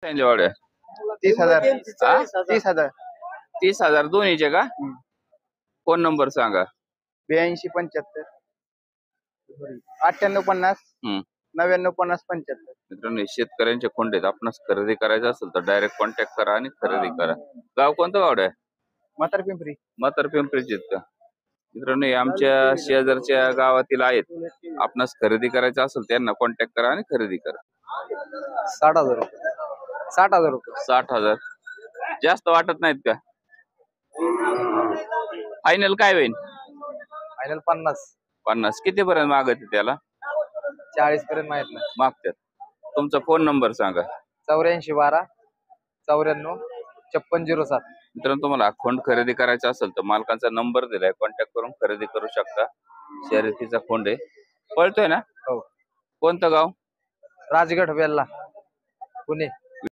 त्यांच्यावाड्या 30,000 हा? 30,000 30,000 दोन्हीचे का? फोन नंबर सांगा. 82 75 98 हम्म. 50 99 50 75. मित्रांनो, हे शेतकऱ्यांचे खोंड आहेत. आपणास खरेदी करायचं असेल तर डायरेक्ट कॉन्टॅक्ट करा आणि खरेदी करा. गाव कोणतं गावडे आहे? म्हातार पिंपरी. म्हातार पिंपरीचे आहेत का? मित्रांनो, हे आमच्या शेजारच्या गावातील आहेत. आपणास खरेदी करायचं असेल त्यांना कॉन्टॅक्ट करा आणि खरेदी करा. 60,000 60,000 रुपये. 60,000 जास्त वाटत नाहीत का? फायनल काय होईल? फायनल 50 50 किती पर्यंत मागत त्याला? 40 पर्यंत माहित नाही. मागतात. तुमचा फोन नंबर सांगा. 84 12 94 56 07. मित्रांनो, तुम्हाला खोंड खरेदी करायचा असेल तर मालकांचा नंबर दिलाय, कॉन्टॅक्ट करून खरेदी करू शकता. शर्यतीचा खोंड आहे, पळतोय ना? हो. कोणतं गाव? राजगड वेल्ला पुणे.